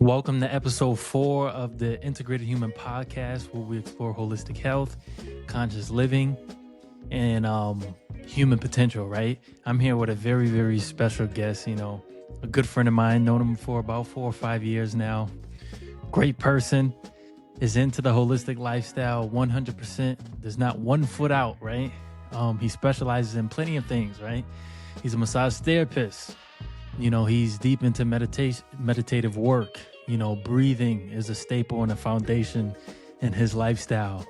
Welcome to episode 4 of the Integrated Human Podcast, where we explore holistic health, conscious living, and human potential, right? I'm here with a very, very special guest, a good friend of mine, known him for about 4 or 5 years now. Great person, is into the holistic lifestyle 100%. There's not one foot out, right? He specializes in plenty of things, right? He's a massage therapist. He's deep into meditative work. Breathing is a staple and a foundation in his lifestyle.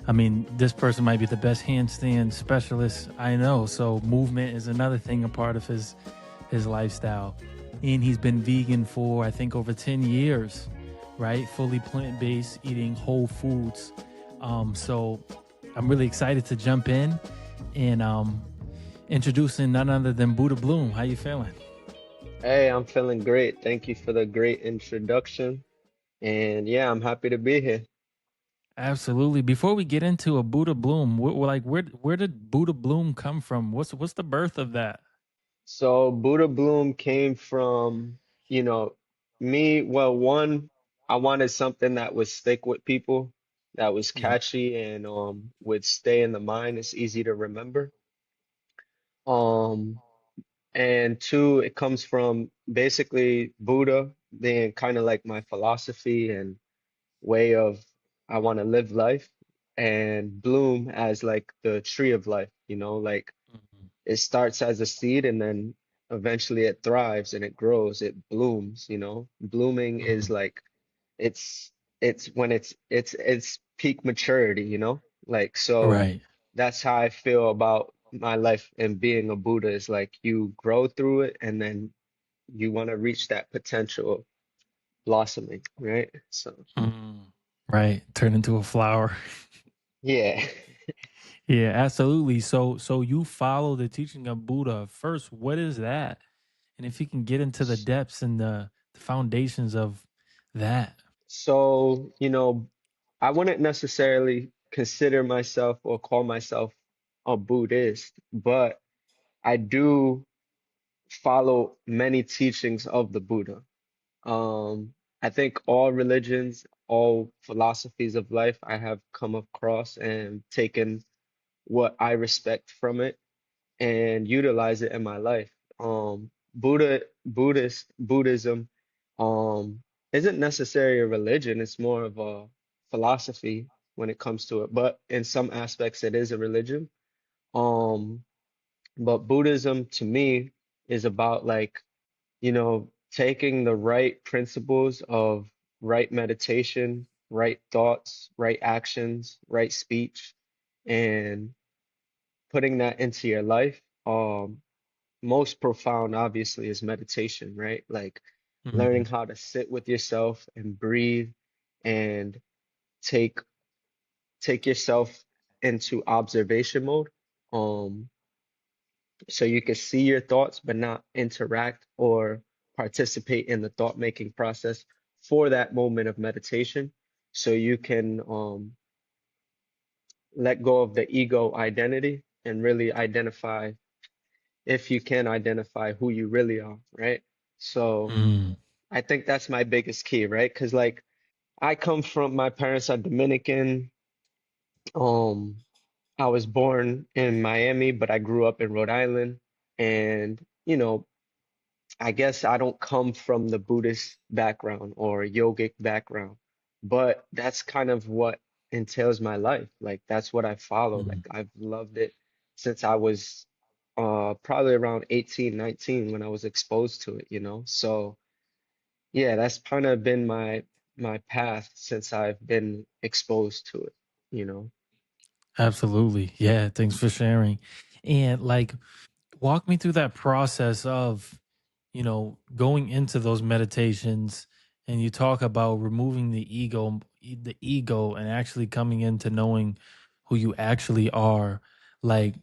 I mean, this person might be the best handstand specialist I know. So movement is another thing, a part of his lifestyle. And he's been vegan for, I think, over 10 years, right? Fully plant-based, eating whole foods. So I'm really excited to jump in and introducing none other than Buddha Bloom. How you feeling? Hey, I'm feeling great. Thank you for the great introduction. And yeah, I'm happy to be here. Absolutely. Before we get into a Buddha Bloom, where did Buddha Bloom come from? What's the birth of that? So, Buddha Bloom came from, you know, me. Well, one, I wanted something that would stick with people, that was Yeah. catchy and would stay in the mind. It's easy to remember. Um, and two, it comes from basically Buddha being kind of like my philosophy and way of I want to live life, and bloom as like the tree of life, like Mhm. it starts as a seed and then eventually it thrives and it grows, it blooms. Blooming is Mhm. like it's it's when it's peak maturity, like so Right. that's how I feel about my life and being a Buddha is like you grow through it and then you want to reach that potential of blossoming, right? So Mm. Right. Turn into a flower. yeah. Yeah, absolutely. So you follow the teaching of Buddha. First, what is that? And if you can get into the depths and the foundations of that. So, I wouldn't necessarily consider myself or call myself a Buddhist, but I do follow many teachings of the Buddha. I think all religions, all philosophies of life I have come across and taken what I respect from it and utilize it in my life. Buddhism, isn't necessarily a religion. It's more of a philosophy when it comes to it. But in some aspects, it is a religion. Um, but Buddhism to me is about like, taking the right principles of right meditation, right thoughts, right actions, right speech, and putting that into your life. Most profound, obviously, is meditation, right? Like learning Mhm. how to sit with yourself and breathe and take take yourself into observation mode. Um, so you can see your thoughts, but not interact or participate in the thought making process for that moment of meditation. So you can let go of the ego identity and really identify, if you can identify who you really are, right? So Mm. I think that's my biggest key, right? Because like I come from my parents are Dominican. Um, I was born in Miami, but I grew up in Rhode Island. And, I guess I don't come from the Buddhist background or yogic background, but that's kind of what entails my life. Like that's what I follow. Like Mm. I've loved it since I was probably around 18, 19 when I was exposed to it. So yeah, that's kind of been my path since I've been exposed to it. Absolutely. Yeah, thanks for sharing. And like walk me through that process of, going into those meditations, and you talk about removing the ego and actually coming into knowing who you actually are. Like,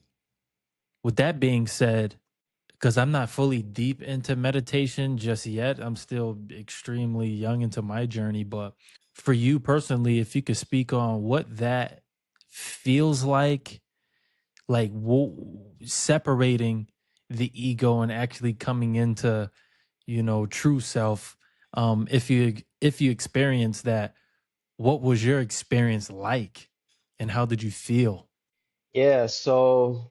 with that being said, because I'm not fully deep into meditation just yet, I'm still extremely young into my journey. But for you personally, if you could speak on what that feels like separating the ego and actually coming into true self, if you if you experienced that, what was your experience like, and how did you feel? Yeah, so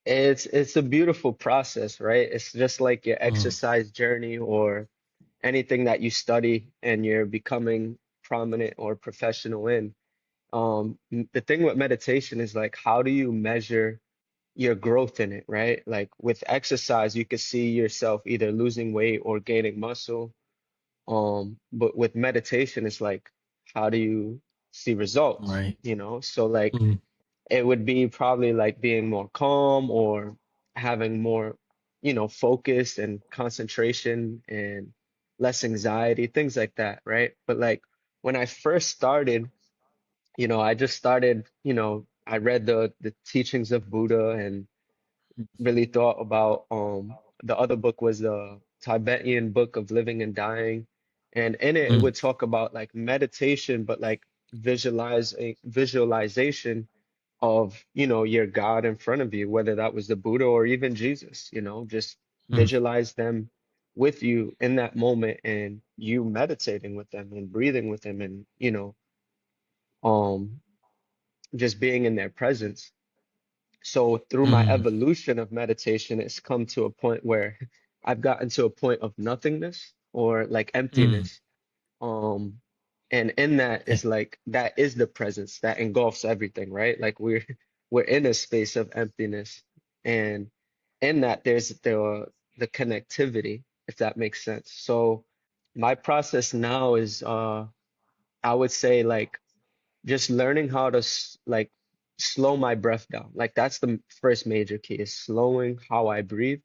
it's a beautiful process, right? It's just like your Mm, exercise journey or anything that you study and you're becoming prominent or professional in. The thing with meditation is like, how do you measure your growth in it, right? Like with exercise, you could see yourself either losing weight or gaining muscle. But with meditation, it's like, how do you see results? right. So like Mm, it would be probably like being more calm or having more, focus and concentration and less anxiety, things like that, right? But like when I first started, I just started, I read the teachings of Buddha and really thought about the other book was the Tibetan Book of Living and Dying. And in it mm, would talk about like meditation, but like visualization of, your God in front of you, whether that was the Buddha or even Jesus, just mm, visualize them with you in that moment and you meditating with them and breathing with them and, um, just being in their presence. So through my mm, evolution of meditation, it's come to a point where I've gotten to a point of nothingness or like mm. emptiness. Um, and in that Eh, is like that is the presence that engulfs everything, right? Like we're we're in a space of emptiness, and in that there's the connectivity, if that makes sense. So my process now is I would say like just learning how to like slow my breath down. Like that's the first major key is slowing how I breathe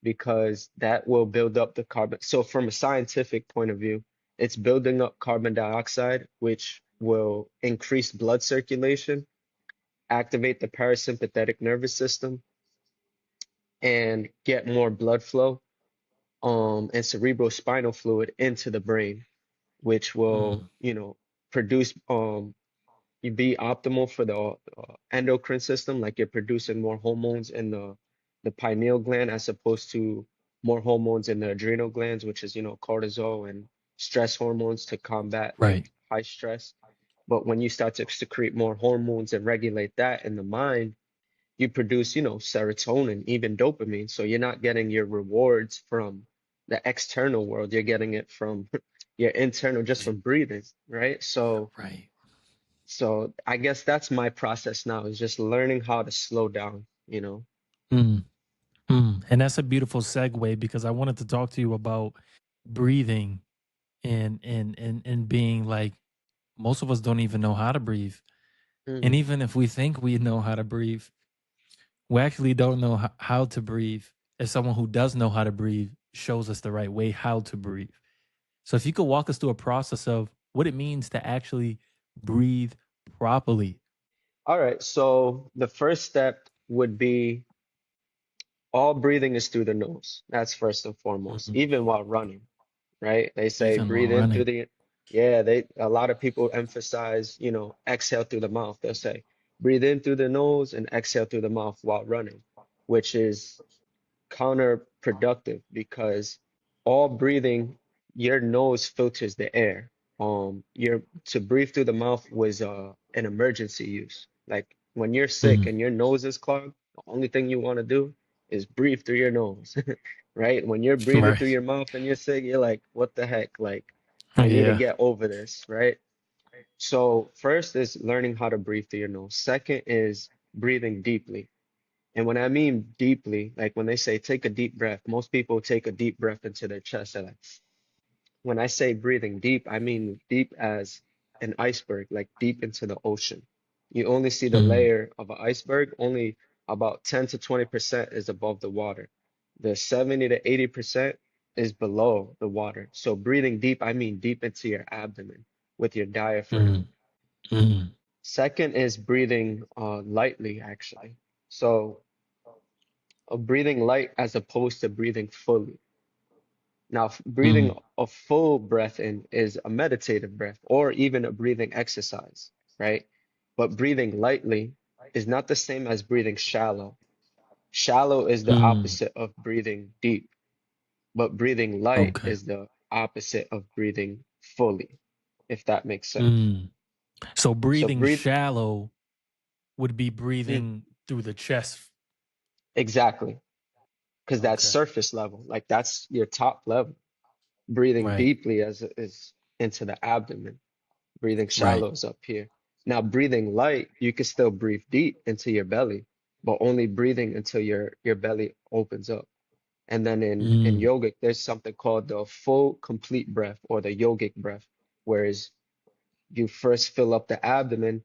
because that will build up the carbon. So from a scientific point of view, it's building up carbon dioxide, which will increase blood circulation, activate the parasympathetic nervous system, and get more blood flow, and cerebrospinal fluid into the brain, which will, mm, produce you be optimal for the endocrine system, like you're producing more hormones in the pineal gland as opposed to more hormones in the adrenal glands, which is, cortisol and stress hormones to combat right. like high stress. But when you start to secrete more hormones and regulate that in the mind, you produce, serotonin, even dopamine. So you're not getting your rewards from the external world, you're getting it from your internal just Yeah, from breathing, right? right. So I guess that's my process now is just learning how to slow down. Mm, and that's a beautiful segue because I wanted to talk to you about breathing and being like most of us don't even know how to breathe. And Mm. even if we think we know how to breathe, we actually don't know how to breathe. As someone who does know how to breathe shows us the right way how to breathe. So if you could walk us through a process of what it means to actually breathe properly. All right, so the first step would be all breathing is through the nose. That's first and foremost, Mhm. even while running, right? They say Even while breathe in through running. yeah, a lot of people emphasize, exhale through the mouth. They'll say breathe in through the nose and exhale through the mouth while running, which is counterproductive because all breathing, your nose filters the air. Your to breathe through the mouth was an emergency use. Like when you're sick Mm, and your nose is clogged, the only thing you want to do is breathe through your nose, right? When you're breathing through right. your mouth and you're sick, you're like, what the heck? Like, I need to Yeah. get over this, right? So first is learning how to breathe through your nose. Second is breathing deeply. And when I mean deeply, like when they say take a deep breath, most people take a deep breath into their chest. They're like, when I say breathing deep, I mean deep as an iceberg, like deep into the ocean. You only see the Mm, layer of an iceberg, only about 10 to 20% is above the water. The 70 to 80% is below the water. So breathing deep, I mean deep into your abdomen with your diaphragm. mm, mm, Second is breathing lightly, actually. So breathing light as opposed to breathing fully. Now, breathing mm, a full breath in is a meditative breath or even a breathing exercise, right? But breathing lightly is not the same as breathing shallow. Shallow is the mm. opposite of breathing deep, but breathing light Okay. is the opposite of breathing fully, if that makes sense. Mm. So So breathing breathe, shallow would be mm, breathing through the chest. exactly, because that's Okay. surface level, like that's your top level. Breathing Right. deeply as is into the abdomen. Breathing Right. shallow is up here. Now, breathing light, you can still breathe deep into your belly, but only breathing until your belly opens up. And then in Mm. yogic, there's something called the full complete breath or the yogic breath, whereas you first fill up the abdomen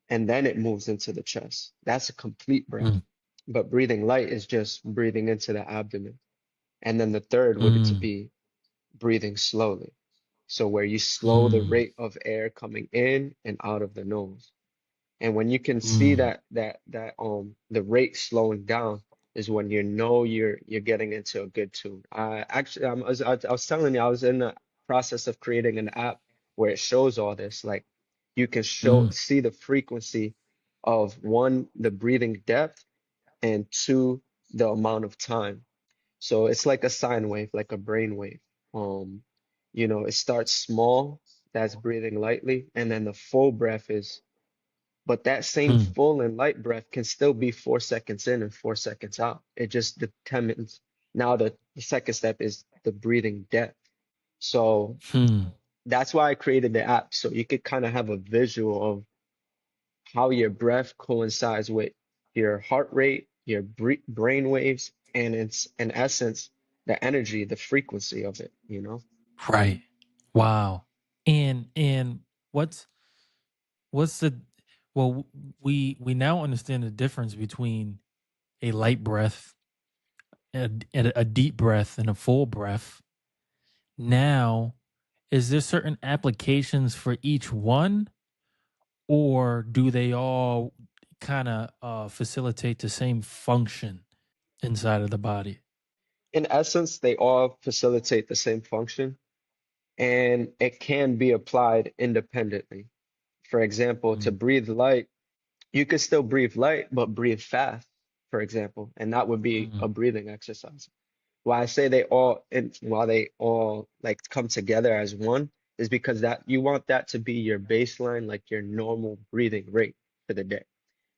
and then it moves into the chest. That's a complete breath. Mm. But breathing light is just breathing into the abdomen. And then the third would to Mm. be breathing slowly. So where you slow the Mm. rate of air coming in and out of the nose. And when you can see Mm. that the rate slowing down is when you know you're getting into a good tune. I actually I was telling you I was in the process of creating an app where it shows all this. Like you can show Mm. see the frequency of one, the breathing depth, and two, the amount of time. So it's like a sine wave, like a brain wave. Um, it starts small, that's breathing lightly, and then the full breath is, but that same Mm. full and light breath can still be 4 seconds in and 4 seconds out. It just determines. Now the second step is the breathing depth. So Mm. that's why I created the app, so you could kind of have a visual of how your breath coincides with your heart rate, your brain waves, and it's in essence the energy, the frequency of it. Right. Wow. And what's what's the well we now understand the difference between a light breath and a deep breath and a full breath. Now, is there certain applications for each one, or do they all kind of facilitate the same function inside of the body? In essence, they all facilitate the same function, and it can be applied independently. For example, to Mm. breathe light, you could still breathe light, but breathe fast, for example, and that would be a Mm. breathing exercise. Why I say they all, and why they all like come together as one is because that you want that to be your baseline, like your normal breathing rate for the day.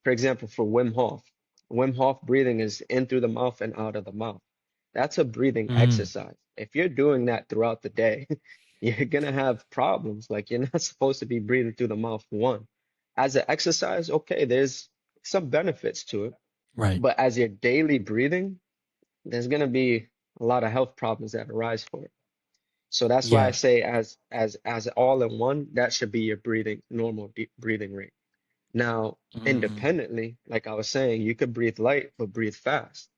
For example, for Wim Hof breathing is in through the mouth and out of the mouth. That's a breathing Mm. exercise. If you're doing that throughout the day, you're gonna have problems. Like you're not supposed to be breathing through the mouth one. As an exercise, okay, there's some benefits to it, Right. but as your daily breathing, there's gonna be a lot of health problems that arise for it. So that's why I Yeah. say as all in one, that should be your breathing normal deep breathing rate. Now, Mm. independently, like I was saying, you could breathe light but breathe fast.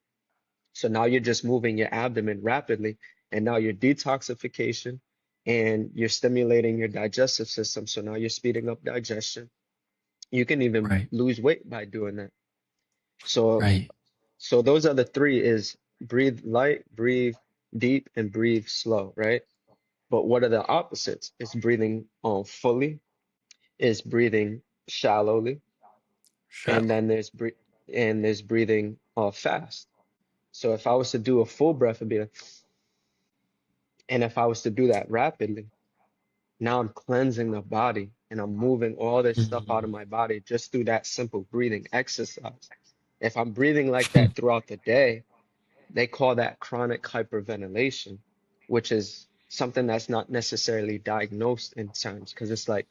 So now you're just moving your abdomen rapidly, and now your detoxification and you're stimulating your digestive system. So now you're speeding up digestion. You can even Right. lose weight by doing that. So Right. so those are the three is breathe light, breathe deep, and breathe slow, right? But what are the opposites? It's breathing fully, is breathing shallowly, and Shallow. then there's breathing fast. So if I was to do a full breath, it'd be like, and if I was to do that rapidly, now I'm cleansing the body and I'm moving all this stuff out of Mm. my body just through that simple breathing exercise. If I'm breathing like that throughout the day, they call that chronic hyperventilation, which is something that's not necessarily diagnosed in times because it's like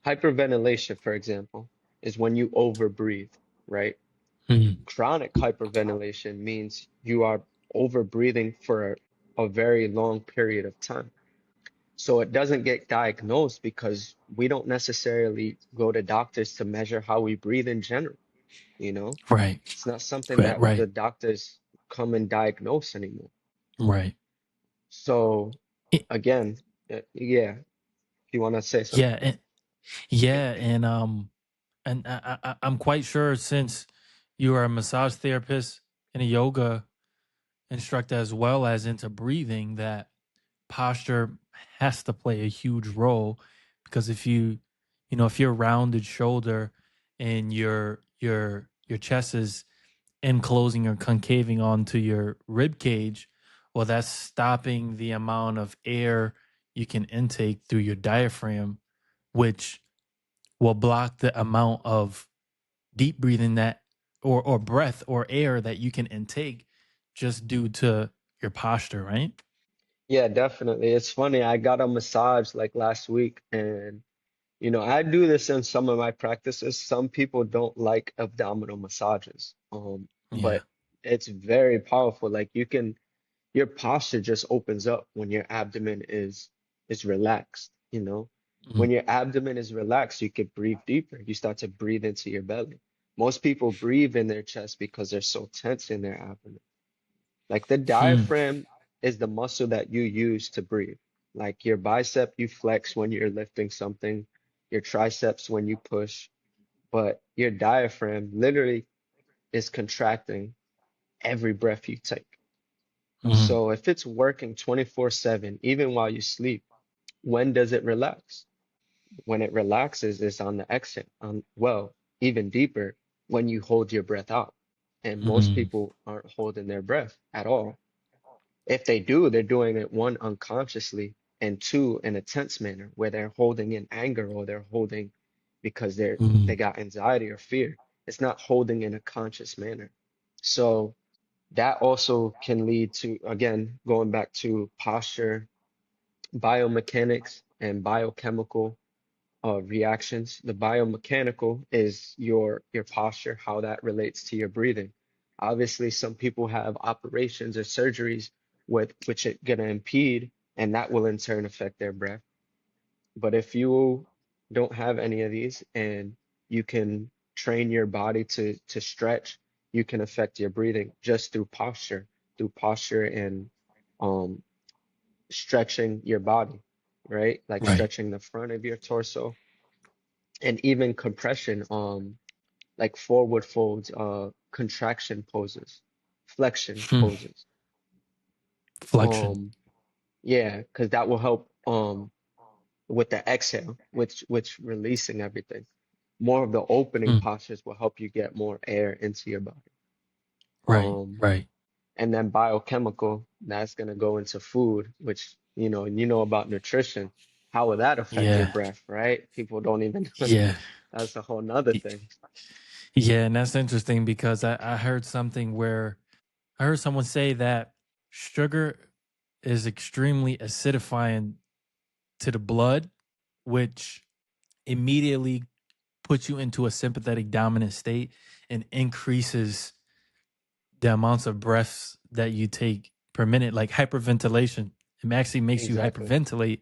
hyperventilation, for example, is when you overbreathe, right? Mm. Chronic hyperventilation means you are overbreathing for a very long period of time. So it doesn't get diagnosed because we don't necessarily go to doctors to measure how we breathe in general, you know? Right. It's not something Right. that the Right. doctors come and diagnose anymore. Right. So It, again, yeah, if you want to say something. yeah. Yeah. And I'm quite sure since you are a massage therapist and a yoga instructor as well as into breathing that posture has to play a huge role because if you're rounded shoulder and your chest is enclosing or concaving onto your rib cage Well, that's stopping the amount of air you can intake through your diaphragm, which will block the amount of deep breathing that or breath or air that you can intake just due to your posture, right? Yeah, definitely. It's funny. I got a massage like last week, and I do this in some of my practices. Some people don't like abdominal massages, Yeah. but it's very powerful. Like your posture just opens up when your abdomen is relaxed, you know. Mhm. When your abdomen is relaxed, you can breathe deeper. You start to breathe into your belly. Most people breathe in their chest because they're so tense in their abdomen. Like the Hmm. diaphragm is the muscle that you use to breathe. Like your bicep, you flex when you're lifting something, your triceps when you push, but your diaphragm literally is contracting every breath you take. Mhm. So if it's working 24/7, even while you sleep, when does it relax? When it relaxes is on the exit, even deeper when you hold your breath out. And most Mhm. people aren't holding their breath at all. If they do, they're doing it one unconsciously and two in a tense manner where they're holding in anger or they're holding because they Mhm. got anxiety or fear. It's not holding in a conscious manner. So that also can lead to, again, going back to posture, biomechanics, and biochemical reactions. The biomechanical is your posture, how that relates to your breathing. Obviously, some people have operations or surgeries with which it gonna impede, and that will in turn affect their breath. But if you don't have any of these and you can train your body to stretch, you can affect your breathing just through posture and um stretching your body, right? Like Right. stretching the front of your torso and even compression, like forward folds, contraction poses, flexion Hmm. poses. Flexion. Um, yeah, because that will help with the exhale, which releasing everything. More of the opening Hmm. postures will help you get more air into your body. Right. Um, Right. and then biochemical, that's gonna go into food, which about nutrition. How will that affect your Yeah. breath, right? People don't even Yeah. that's a whole nother Y- thing. Yeah, and that's interesting because I heard something where I heard someone say that sugar is extremely acidifying to the blood, which immediately puts you into a sympathetic dominant state and increases the amounts of breaths that you take per minute, like hyperventilation. It actually makes you Exactly. hyperventilate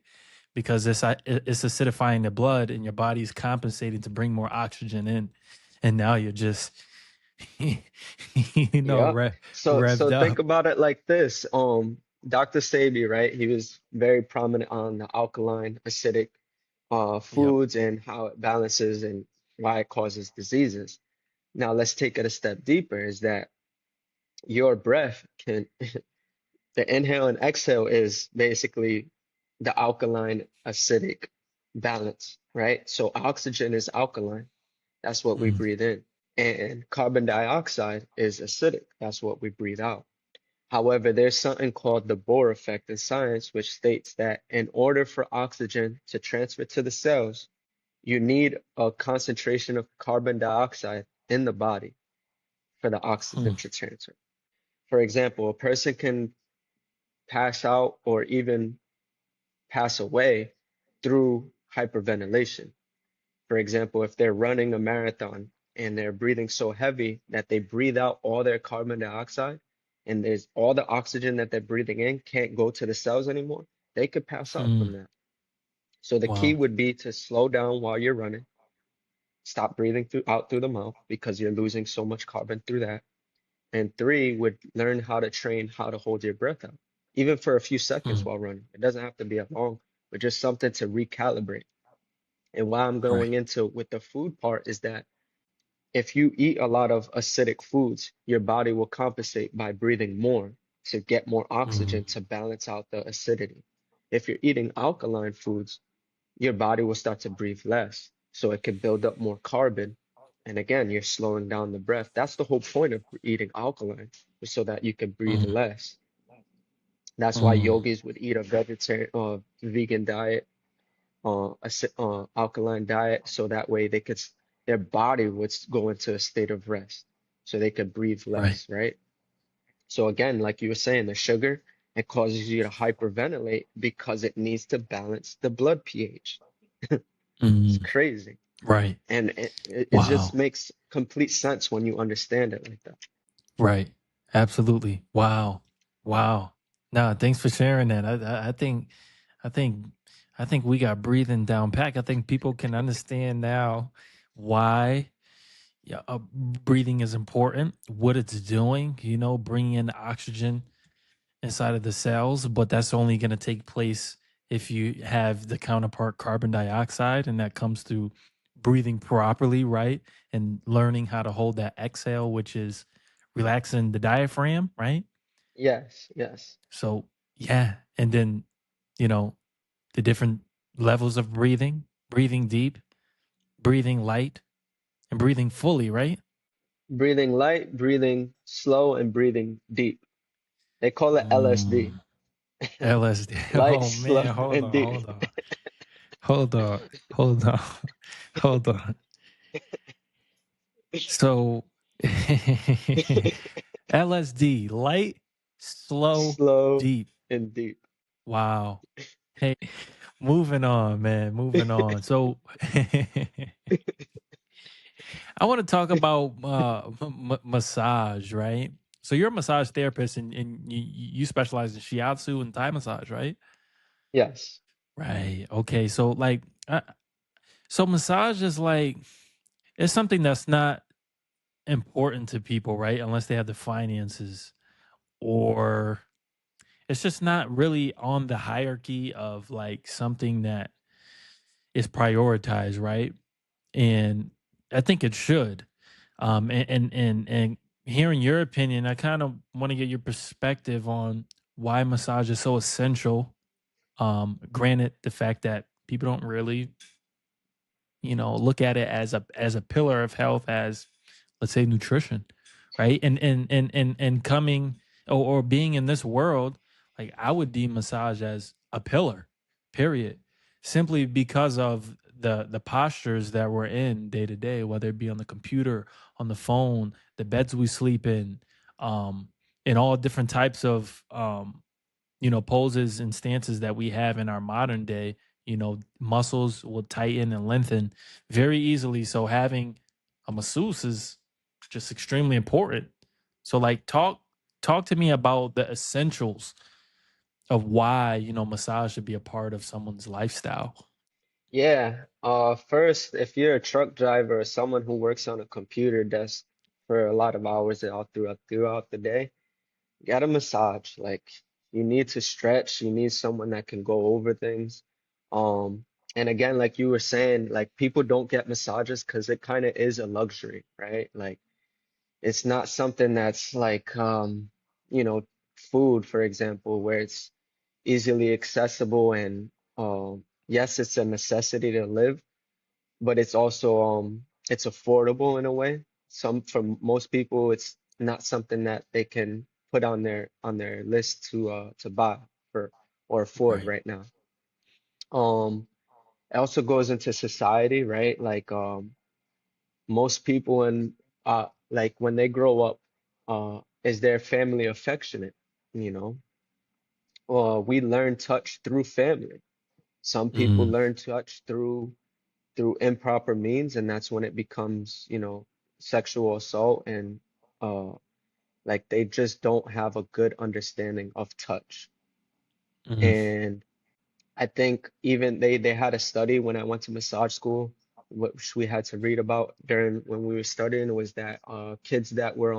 because it's acidifying the blood and your body's compensating to bring more oxygen in. And now you're just, Yeah. So revved think up. about it like this. Dr. Sabi, right? He was very prominent on the alkaline, acidic Yep. foods and how it balances and why it causes diseases. Now let's take it a step deeper, is that your breath can the inhale and exhale is basically the alkaline acidic balance, right? So oxygen is alkaline. That's what we Mm, breathe in. And carbon dioxide is acidic. That's what we breathe out. However, there's something called the Bohr effect in science, which states that in order for oxygen to transfer to the cells, you need a concentration of carbon dioxide in the body for the oxygen mm, to transfer. For example, a person can pass out or even pass away through hyperventilation. For example, if they're running a marathon and they're breathing so heavy that they breathe out all their carbon dioxide and there's all the oxygen that they're breathing in can't go to the cells anymore, they could pass out mm. from that. So the key Wow. would be to slow down while you're running, stop breathing out through the mouth because you're losing so much carbon through that. And three would learn how to train how to hold your breath out, even for a few seconds Mm, while running. It doesn't have to be a long, but just something to recalibrate. And why I'm right. going into with the food part is that if you eat a lot of acidic foods, your body will compensate by breathing more to get more Mm, oxygen to balance out the acidity. If you're eating alkaline foods, your body will start to breathe less, so it can build up more carbon. And again, you're slowing down the breath. That's the whole point of eating alkaline, is so that you can breathe mm, less. That's why Mm, yogis would eat a vegetarian or vegan diet, alkaline diet, so that way their body would go into a state of rest, so they could breathe right. less, right? So again, like you were saying, the sugar, it causes you to hyperventilate because it needs to balance the blood pH. It's Mm, crazy. right. And it just Wow. makes complete sense when you understand it like that. Right. Absolutely. Wow. Wow. No, thanks for sharing that. I think, I think we got breathing down pack. I think people can understand now why, yeah, breathing is important, what it's doing, bringing in oxygen inside of the cells, but that's only going to take place if you have the counterpart carbon dioxide, and that comes through breathing properly, right? And learning how to hold that exhale, which is relaxing the diaphragm, right? Yes, yes. So, yeah. And then, you know, the different levels of breathing deep, breathing light, and breathing fully, right? Breathing light, breathing slow, and breathing deep. They call it LSD. Mm, LSD. Light, Oh, slow, man. Hold and on. deep. Hold on. Hold on. Hold on. Hold on. So LSD, light, slow, Slow deep. and deep. Wow. Hey, moving on, man. Moving on. So I want to talk about massage, right? So you're a massage therapist, and you specialize in shiatsu and Thai massage, right? Yes. Right. Okay. So so massage is like, it's something that's not important to people, right? Unless they have the finances, or it's just not really on the hierarchy of like something that is prioritized, right? And I think it should. And hearing your opinion, I kind of want to get your perspective on why massage is so essential. Granted, the fact that people don't really, look at it as a pillar of health, as, let's say, nutrition, right? And coming, or being in this world, like, I would deem massage as a pillar, period, simply because of the postures that we're in day to day, whether it be on the computer, on the phone, the beds we sleep um in all different types of poses and stances that we have in our modern day. Muscles will tighten and lengthen very easily. So having a masseuse is just extremely important. So, like, talk to me about the essentials of why, massage should be a part of someone's lifestyle. Yeah. First, if you're a truck driver or someone who works on a computer desk for a lot of hours all throughout the day, get a massage. Like, you need to stretch. You need someone that can go over things. Um, and again, like you were saying, like people don't get massages because it kind of is a luxury, right? Like it's not something that's like you know, food, for example, where it's easily accessible and yes, it's a necessity to live, but it's also it's affordable in a way. For most people it's not something that they can put on their list to buy for or afford Right. right now. It also goes into society, right? Like most people in like when they grow up, is their family affectionate, you know? We learn touch through family. Some people Mm, learn touch through improper means, and that's when it becomes, sexual assault and uh like they just don't have a good understanding of touch. mm, And I think even they had a study when I went to massage school, which we had to read about during when we were studying, was that kids that were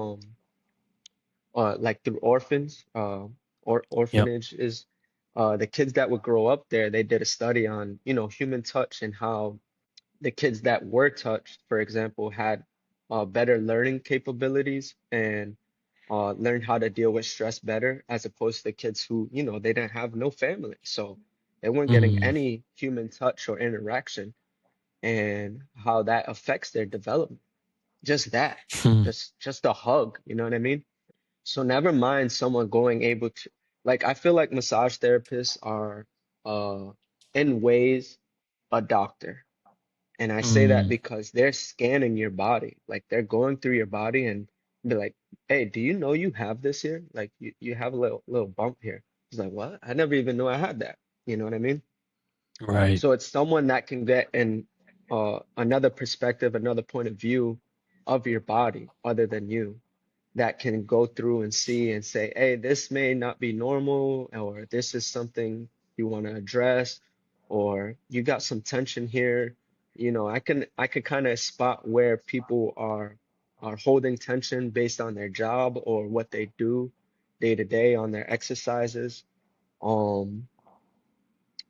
like through orphans, or yep. orphanage is the kids that would grow up there, they did a study on, human touch and how the kids that were touched, for example, had better learning capabilities and learned how to deal with stress better, as opposed to the kids who, they didn't have no family. So they weren't getting Mm, any human touch or interaction, and how that affects their development. Just that, hmm, just a hug, you know what I mean? So never mind someone going able to. Like I feel like massage therapists are uh in ways a doctor. And I say that Mm, because they're scanning your body. Like they're going through your body and be like, "Hey, do you know you have this here? Like you have a little bump here." He's like, "What? I never even knew I had that." You know what I mean? right. So it's someone that can get an another perspective, another point of view of your body other than you, that can go through and see and say, hey, this may not be normal, or this is something you want to address, or you got some tension here. You know, I could kind of spot where people are holding tension based on their job or what they do day to day on their exercises. Um,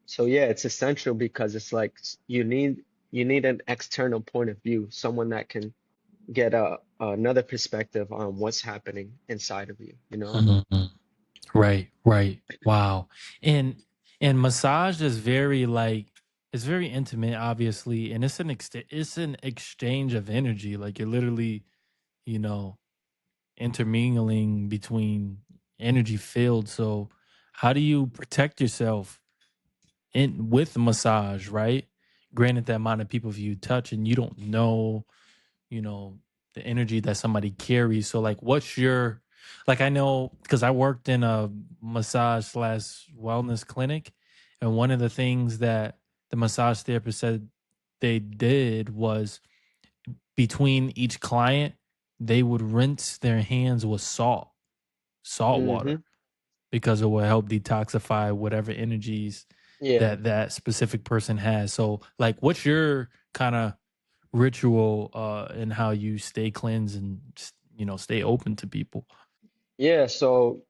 so yeah, it's essential because it's like you need an external point of view, someone that can get another perspective on what's happening inside of you, you know? Mhm. Right, right. Wow. And and massage is very like it's very intimate, obviously, and it's an exchange of energy. Like you're literally, you know, intermingling between energy fields. So how do you protect yourself in with massage, right? Granted, the amount of people you touch and you don't know, you know, the energy that somebody carries. So like what's your like I know because I worked in a massage slash wellness clinic, and one of the things that the massage therapist said they did was between each client, they would rinse their hands with salt Hmm. water, because it will help detoxify whatever energies Yeah. that that specific person has. So like what's your kind of ritual and how you stay cleansed and you know stay open to people. Yeah, so,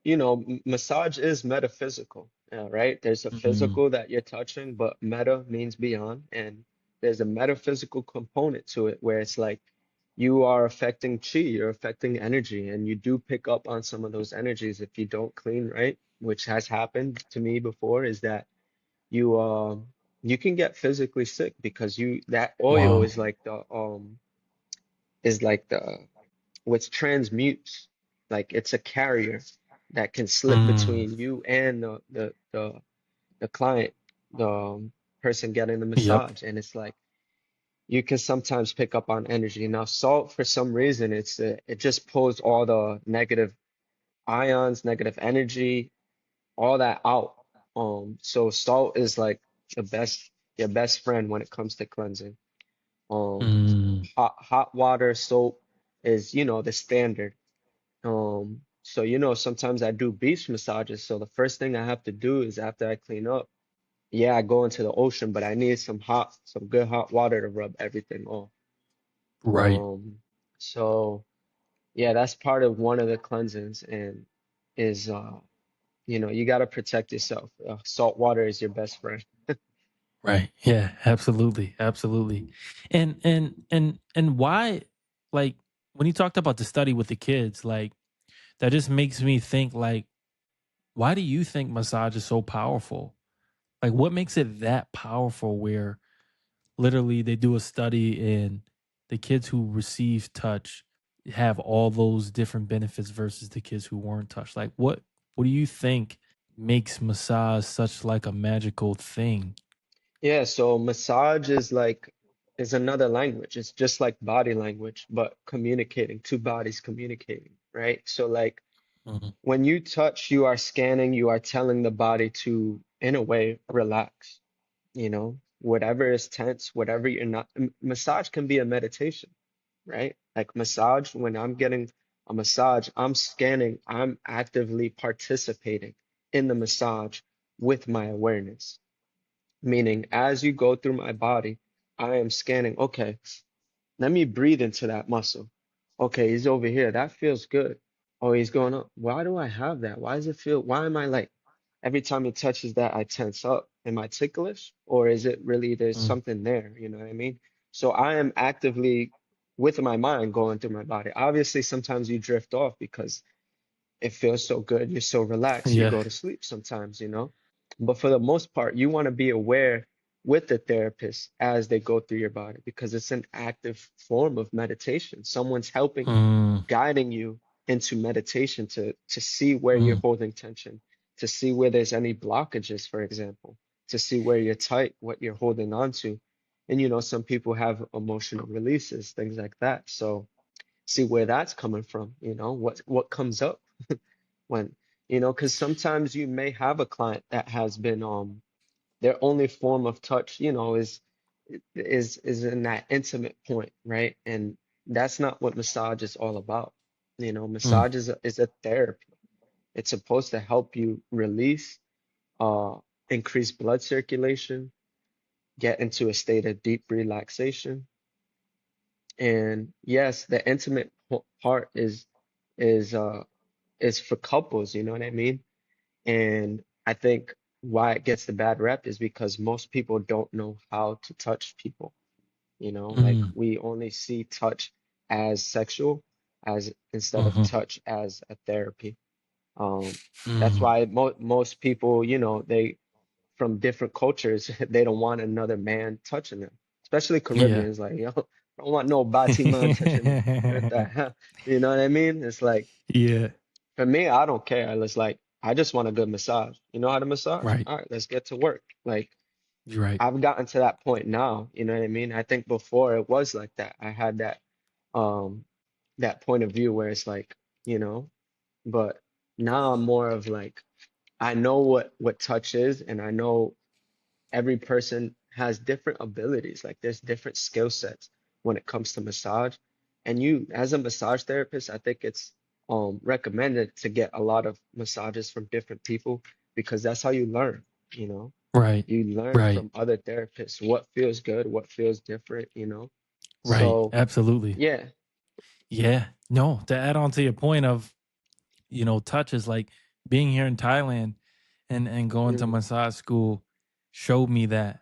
massage is metaphysical, right? There's a Mm, physical that you're touching, but meta means beyond, and there's a metaphysical component to it where it's like you are affecting chi, you're affecting energy, and you do pick up on some of those energies if you don't clean right, which has happened to me before, is that you you can get physically sick because you that oil wow. is like the which transmutes, like it's a carrier that can slip Mm, between you and the client, the person getting the yep. massage, and it's like you can sometimes pick up on energy. Now salt, for some reason, it just pulls all the negative ions, negative energy, all that out. So salt is like the best your best friend when it comes to cleansing. um Mm, hot water, soap is, the standard. So sometimes I do beach massages. So the first thing I have to do is after I clean up, yeah, I go into the ocean, but I need some good hot water to rub everything off. right, Um, so yeah, that's part of one of the cleansings, and is you got to protect yourself. Salt water is your best friend. right. Yeah, absolutely, absolutely. And why, like, when you talked about the study with the kids, like that just makes me think, like, why do you think massage is so powerful? Like, what makes it that powerful? Where literally they do a study and the kids who receive touch have all those different benefits versus the kids who weren't touched. Like what do you think makes massage such like a magical thing? Yeah, so massage is another language. It's just like body language, but communicating, two bodies communicating, right? So like Mhm. when you touch, you are scanning, you are telling the body to, in a way, relax, whatever is tense, whatever you're not. Massage can be a meditation, right? Like massage, when I'm getting a massage, I'm scanning, I'm actively participating in the massage with my awareness. Meaning, as you go through my body, I am scanning, okay, let me breathe into that muscle. Okay, he's over here. That feels good. Oh, he's going up. Why do I have that? Why does it feel, why am I like, every time he touches that, I tense up? Am I ticklish? Or is it really there's Mm. something there? You know what I mean? So I am actively with my mind going through my body. Obviously, sometimes you drift off because it feels so good. You're so relaxed. You Yeah. go to sleep sometimes. But for the most part, you want to be aware with the therapist as they go through your body because it's an active form of meditation. Someone's helping, Mm, guiding you into meditation to see where you're mm, holding tension, to see where there's any blockages, for example, to see where you're tight, what you're holding on to. And some people have emotional releases, things like that. So see where that's coming from, what comes up when, because sometimes you may have a client that has been their only form of touch, is in that intimate point, right? And that's not what massage is all about. Mm, Massage is a therapy. It's supposed to help you release, uh, increase blood circulation, get into a state of deep relaxation. And yes, the intimate part is is for couples, you know what I mean? And I think why it gets the bad rep is because most people don't know how to touch people. Like mm, we only see touch as sexual, as instead of mhm, touch as a therapy. Um, that's mm. why most people, they from different cultures, they don't want another man touching them, especially Yeah. Caribbeans. Like, yo, I don't want no bati man touching me. What the hell? You know what I mean? It's like, Yeah. for me, I don't care. It's like, I just want a good massage. You know how to massage? Right. All right, let's get to work. Like, You're right. I've gotten to that point now. You know what I mean? I think before it was like that. I had um, that point of view where it's like, you know, but now I'm more of like, I know what touch is, and I know every person has different abilities. Like there's different skill sets when it comes to massage. And you, as a massage therapist, I think it's recommended to get a lot of massages from different people because that's how you learn, you know. Right. You learn Right. from other therapists what feels good, what feels different. Right. So Absolutely. yeah. Yeah. No, to add on to your point of, touch is like being here in Thailand and going to Mm, massage school showed me that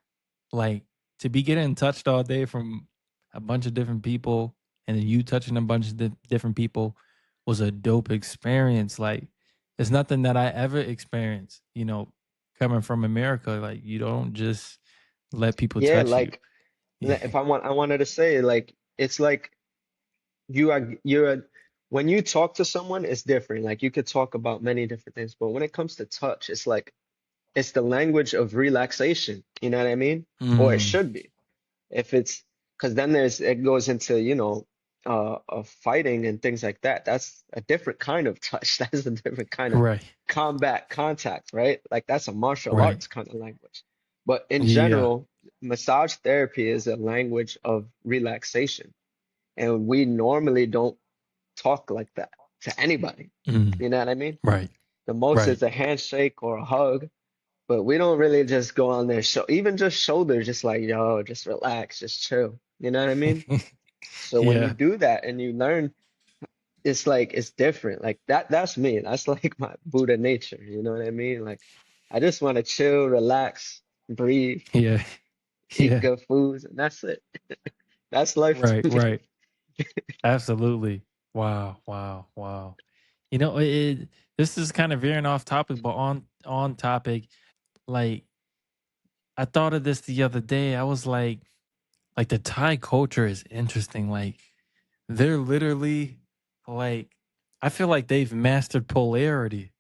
like to be getting touched all day from a bunch of different people and then you touching a bunch of different people was a dope experience. Like it's nothing that I ever experienced, coming from America. Like you don't just let people yeah, touch you. like Yeah. if I wanted to say like it's like you're when you talk to someone, it's different. Like you could talk about many different things, but when it comes to touch, it's like it's the language of relaxation. You know what I mean? Or it Mm, should be. If it's because then it goes into, of fighting and things like that. That's a different kind of touch. That's a different kind of right. combat contact, right? Like that's a martial Right. arts kind of language. But in Yeah. general, massage therapy is a language of relaxation. And we normally don't talk like that to anybody. Mm, You know what I mean? right. The most Right. is a handshake or a hug, but we don't really just go on there, even just shoulders, just like, yo, just relax, just chill. You know what I mean? So when you Yeah. do that and you learn, it's like it's different. Like that's me. That's like my Buddha nature. You know what I mean? Like I just want to chill, relax, breathe, Yeah. eat Yeah. good foods, and that's it. That's life Right. to me. Right. Absolutely. Wow. Wow. Wow. This is kind of veering off topic, but on topic. Like I thought of this the other day. I was like the Thai culture is interesting. Like they're literally like I feel like they've mastered polarity.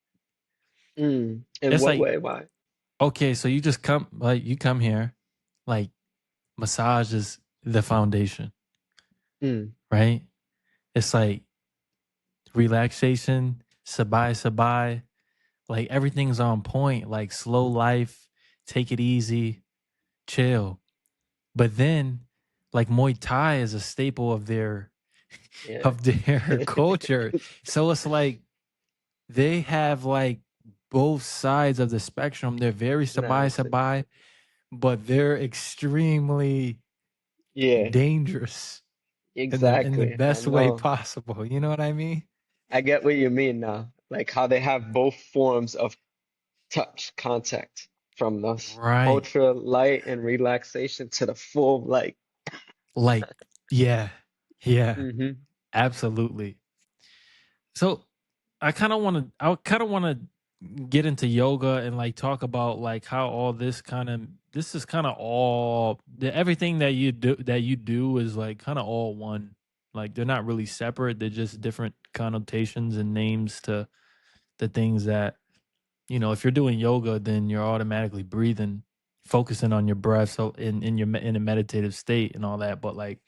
In It's what like way? Why? okay, so you come here, like massage is the foundation, Mm, right? It's like relaxation, sabai sabai, like everything's on point, like slow life, take it easy, chill. But then like Muay Thai is a staple of their yeah. of their culture. So it's like they have like both sides of the spectrum. They're very sabai Nice. sabai, but they're extremely Yeah, dangerous in the exactly. I best way know. possible. You know what I mean? I get what you mean now. Like how they have both forms of touch contact from the Right. ultra light and relaxation to the full like Like, yeah. Yeah. hmm Absolutely. So I kind of want to get into yoga and like talk about like how all this is kind of all everything that you do is like kind of all one. Like they're not really separate. They're just different connotations and names to the things that if you're doing yoga, then you're automatically breathing, focusing on your breath, so in a meditative state and all that. But like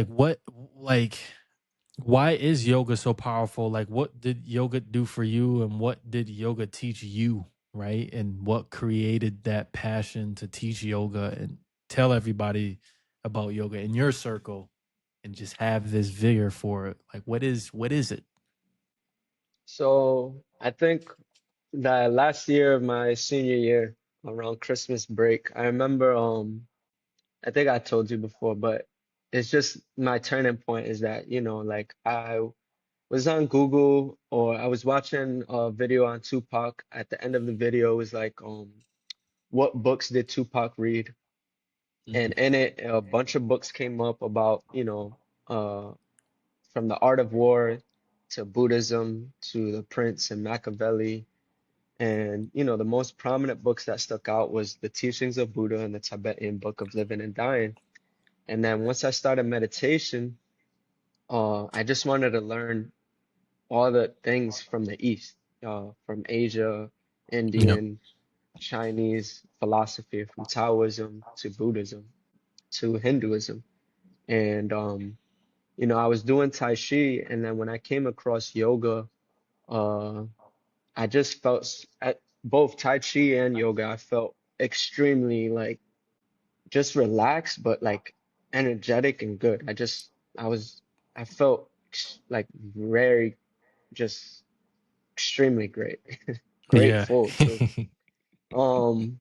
what like why is yoga so powerful? Like, what did yoga do for you, and what did yoga teach you, right? And what created that passion to teach yoga and tell everybody about yoga in your circle and just have this vigor for it? Like, what is it? So I think that last year of my senior year, around Christmas break, I remember I think I told you before, but it's just my turning point is that, like I was on Google or I was watching a video on Tupac. At the end of the video, it was like, what books did Tupac read? And Mhm. in it, a bunch of books came up about, uh, from the art of war to Buddhism to the Prince and Machiavelli. And, the most prominent books that stuck out was The Teachings of Buddha and the Tibetan Book of Living and Dying. And then once I started meditation, I just wanted to learn all the things from the East, from Asia, Yep. Indian, Chinese philosophy, from Taoism to Buddhism to Hinduism. And I was doing Tai Chi, and then when I came across yoga, uh, I just felt at both Tai Chi and yoga, I felt extremely like just relaxed, but like energetic and good. I was, I felt like very, just extremely great, Yeah. grateful too. Um,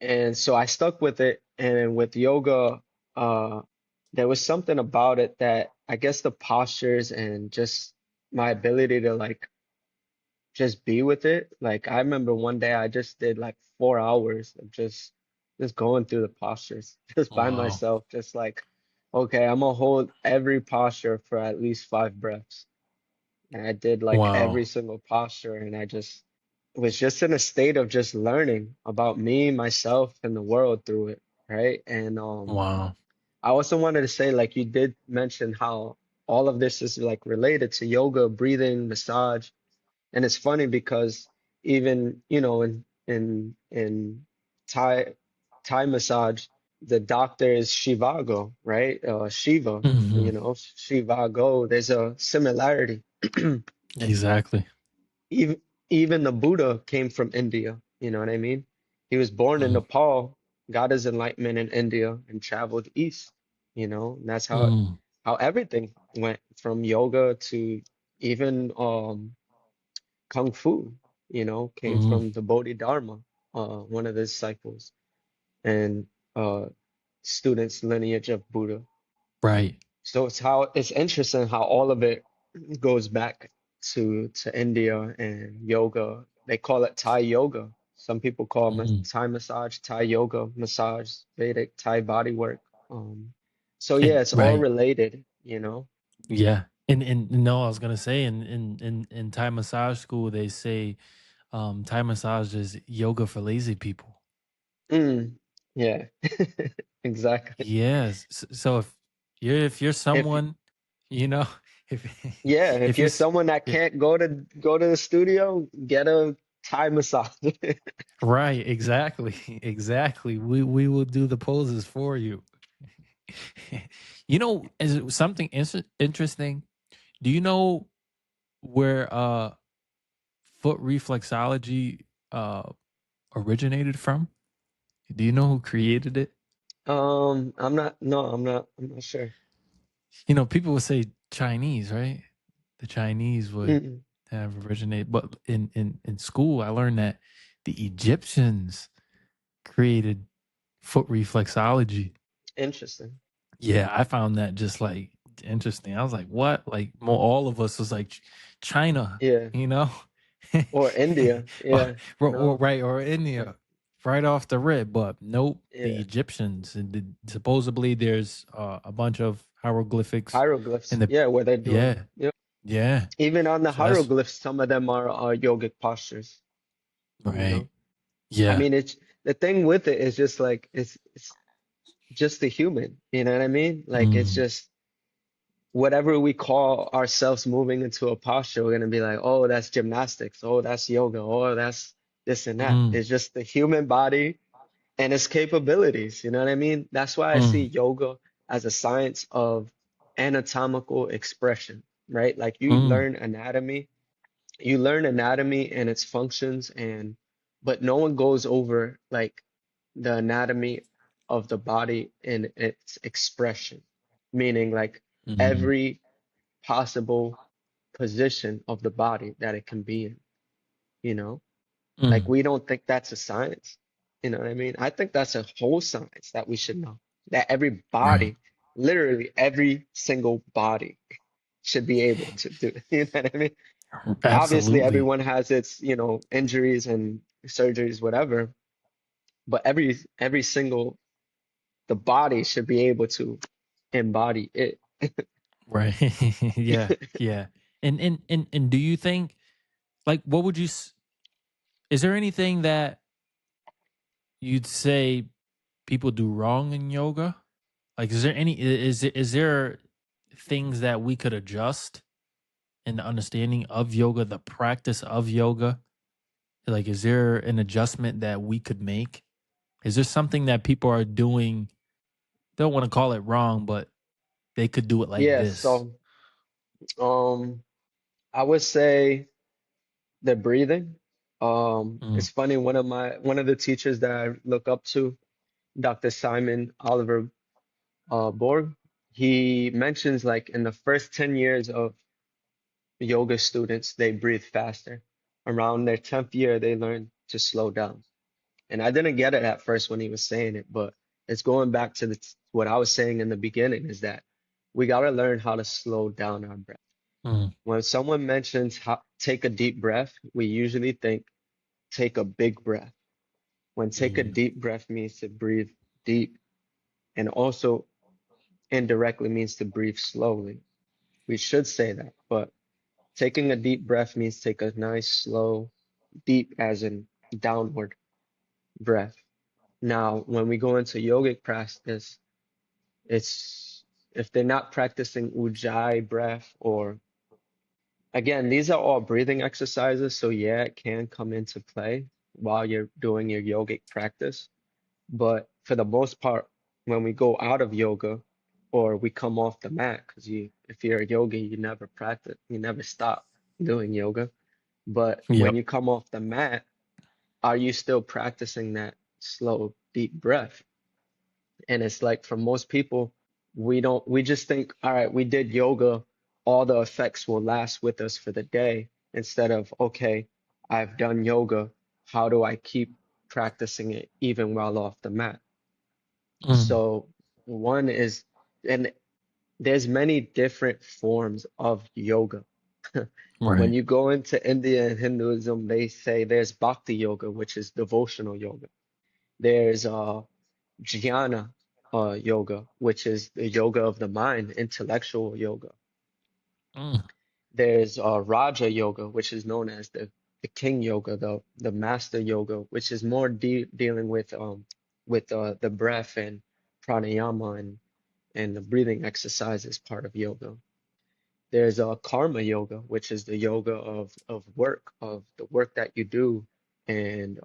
and so I stuck with it, and with yoga, uh, there was something about it that I guess the postures and just my ability to like just be with it. Like I remember one day I just did like 4 hours of just going through the postures just by Wow. myself, just like, okay, I'm gonna hold every posture for at least 5 breaths. And I did like every Wow. single posture, and I just was just in a state of just learning about me, myself, and the world through it, right? And Wow. I also wanted to say, like you did mention how all of this is like related to yoga, breathing, massage. And it's funny because even, in Thai massage, the doctor is Shivago, right? Shiva, Hmm. Shivago. There's a similarity. Exactly. Even even the Buddha came from India, you know what I mean? He was born in Mm-hmm. Nepal, got his enlightenment in India, and traveled east, and that's Mm-hmm. how everything went from yoga to even Kung Fu, came Mm-hmm. from the Bodhidharma, one of the disciples and students lineage of Buddha. Right. So it's interesting how all of it goes back to India and yoga. They call it Thai yoga. Some people call Mm-hmm. Thai massage, Thai yoga, massage, Vedic, Thai bodywork. So yeah, And it's all right. related. Yeah. And no, I was gonna say in Thai massage school they say Thai massage is yoga for lazy people. Mm, yeah, exactly. Yes. So if you're If someone, you know, if Yeah, if if you're you're someone that yeah, can't go to the studio, get a Thai massage. right, exactly. Exactly. We will do the poses for you. Is something interesting? Do you know where foot reflexology uh originated from? Do you know who created it? I'm not, no, I'm not sure. People would say Chinese, right? The Chinese would Mm, have originated, but in school, I learned that the Egyptians created foot reflexology. interesting. Yeah, I found that just like interesting. I was like, what? Like, more all of us was like China, Yeah. you know, Or India. or, Yeah. or No. right, or Right. India, right off the rip. But nope, the Yeah. Egyptians. And supposedly there's a bunch of hieroglyphics in Hieroglyphs. the Yeah, where they're doing. yeah, Yep. yeah. Even on the So that's hieroglyphs, some of them are yogic postures, you right. know. I Yeah. mean, it's the thing with it is just like it's just the human, you know what I mean? Like it's Mm, just whatever we call ourselves moving into a posture, we're gonna be like, oh, that's gymnastics, oh, that's yoga, oh, that's this and that. Mm, It's just the human body and its capabilities. You know what I mean? That's why I see mm, yoga as a science of anatomical expression, right? Like mm, you learn anatomy and its functions, and but no one goes over like the anatomy of the body in its expression, meaning like mm, every possible position of the body that it can be in, you know? Like mm. we don't think that's a science. You know what I mean? I think that's a whole science that we should know. That every Right. body, literally every single body should be able to do. You know what I mean? Obviously, Absolutely. everyone has its, injuries and surgeries, whatever, but every single the body should be able to embody it. Right. Yeah. Yeah. And do you think, like, what would you is there anything that you'd say people do wrong in yoga? Like, is there is there things that we could adjust in the understanding of yoga, the practice of yoga? Like, is there an adjustment that we could make? Is there something that people are doing? Don't want to call it wrong, but they could do it like Yeah, this. so um I would say the breathing. Mm, It's funny, one of the teachers that I look up to, Dr. Simon Oliver Borg, he mentions like in the first 10 years of yoga students, they breathe faster. Around their 10th year, they learn to slow down. And I didn't get it at first when he was saying it, but it's going back to what I was saying in the beginning is that we got to learn how to slow down our breath. mm, When someone mentions take a deep breath, we usually think take a big breath. When take a mm, deep breath means to breathe deep and also indirectly means to breathe slowly. We should say that, but taking a deep breath means take a nice, slow, deep as in downward breath. Now, when we go into yogic practice, it's if they're not practicing ujjayi breath or again, these are all breathing exercises, so yeah, it can come into play while you're doing your yogic practice. But for the most part, when we go out of yoga or we come off the mat, because if you're a yogi, you never practice, you never stop doing yoga. But when yep. you come off the mat, are you still practicing that slow, deep breath? And it's like for most people, we just think, all right, we did yoga, all the effects will last with us for the day, instead of, okay, I've done yoga, how do I keep practicing it even while off the mat? Mm, So one is, and there's many different forms of yoga. When right. you go into India and Hinduism, they say there's bhakti yoga, which is devotional yoga. There's jnana yoga, which is the yoga of the mind, intellectual yoga. Mm, There's Raja yoga, which is known as the king yoga, the master yoga, which is more dealing with the breath and pranayama and the breathing exercise is part of yoga. There's karma yoga, which is the yoga of work, of the work that you do, and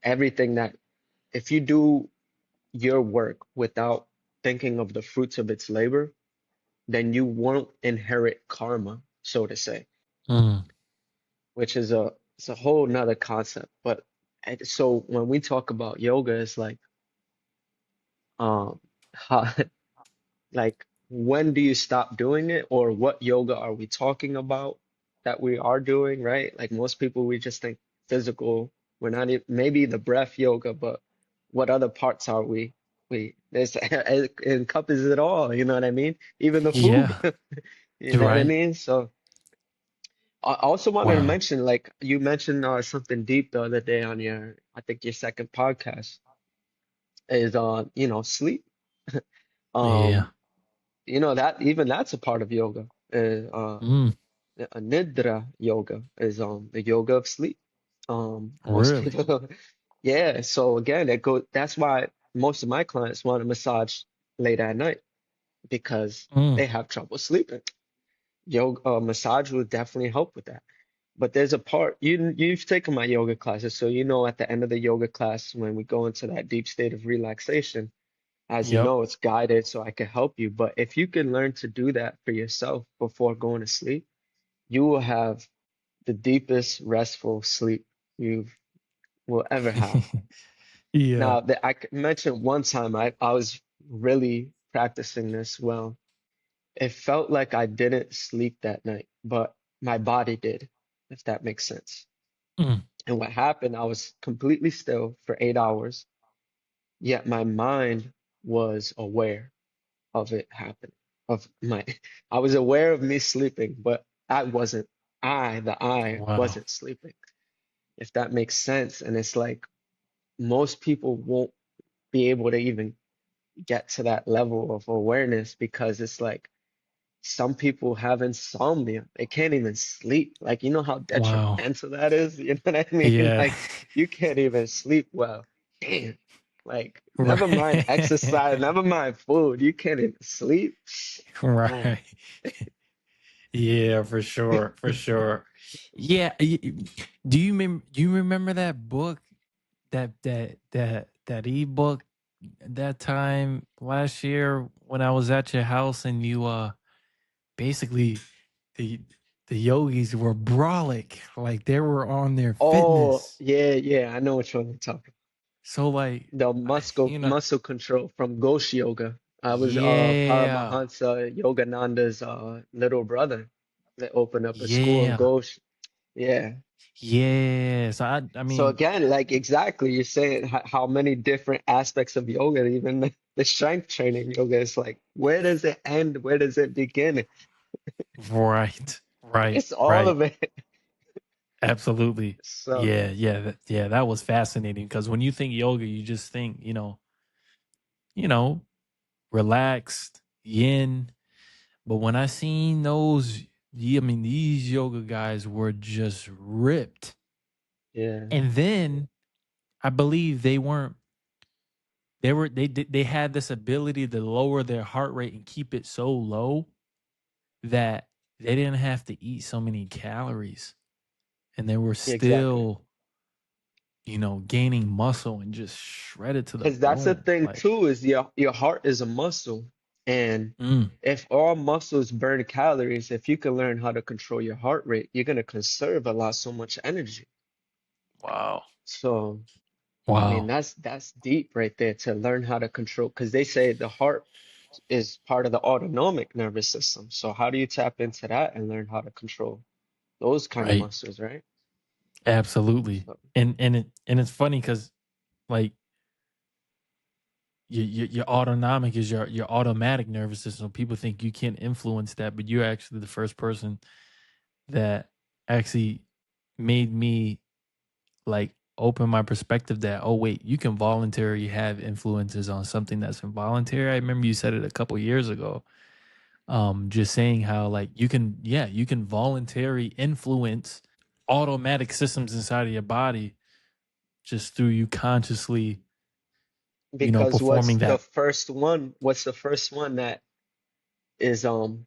everything that if you do your work without thinking of the fruits of its labor, then you won't inherit karma, so to say, mm, which is it's a whole nother concept. But so when we talk about yoga, it's like how, like when do you stop doing it, or what yoga are we talking about that we are doing, right? Like most people, we just think physical. We're not even, maybe the breath yoga, but what other parts are we this it encompasses it all, you know what I mean? Even the food, yeah. you know what I Right. mean? So I also wanted to Wow. mention, like you mentioned something deep the other day on your, I think your second podcast is sleep. Yeah. Um, that even that's a part of yoga. Mm, A nidra yoga is the yoga of sleep. Most really. people, yeah. So again, it goes. That's why most of my clients want a massage late at night because Mm. they have trouble sleeping. Yoga, massage will definitely help with that. But there's a part you've taken my yoga classes, so you know at the end of the yoga class when we go into that deep state of relaxation, as you Yep. know, it's guided so I can help you. But if you can learn to do that for yourself before going to sleep, you will have the deepest restful sleep you will ever have. Yeah. Now, mentioned one time I was really practicing this well. It felt like I didn't sleep that night, but my body did, if that makes sense. Mm. And what happened, I was completely still for 8 hours, yet my mind was aware of it happening. Of my, I was aware of me sleeping, but the I Wow. wasn't sleeping, if that makes sense. And it's like most people won't be able to even get to that level of awareness because it's like some people have insomnia. They can't even sleep. Like, you know how Wow. detrimental that is? You know what I mean? Yeah. Like, you can't even sleep well. Damn. Like, never mind Right. exercise, never mind food. You can't even sleep. Man. Right. Yeah, for sure. For sure. Yeah. Do you remember that book, that ebook that time last year when I was at your house and you basically the the yogis were brolic, like they were on their Oh, fitness. yeah, yeah. I know which one you're talking. So like The you know, muscle control from Ghost Yoga. I was yeah, Paramahansa Yogananda's little brother that opened up a school in yeah, Ghost. Yeah. yeah. So I So mean, again, like exactly, you're saying how many different aspects of yoga, even the strength training yoga is like, where does it end? Where does it begin? right, right, It's all right. of it. Absolutely. So Yeah, yeah, yeah, that was fascinating because when you think yoga, you just think, you know, relaxed, yin. But when I seen those, yeah, I mean, these yoga guys were just ripped. yeah, And then I believe they had this ability to lower their heart rate and keep it so low that they didn't have to eat so many calories and they were exactly. still, gaining muscle and just shredded to the Because that's the bone. thing Like, too, is your heart is a muscle. And mm, if all muscles burn calories, if you can learn how to control your heart rate, you're gonna conserve a lot so much energy. wow. So I mean, Wow. that's deep right there to learn how to control, because they say the heart is part of the autonomic nervous system. So how do you tap into that and learn how to control those kind of Right. muscles, right? Absolutely. So And it's funny because like your autonomic is your automatic nervous system. People think you can't influence that, but you're actually the first person that actually made me like open my perspective that, oh wait, you can voluntarily have influences on something that's involuntary. I remember you said it a couple years ago. Just saying how like you can voluntarily influence automatic systems inside of your body just through you consciously, because performing that. what's the first one that is um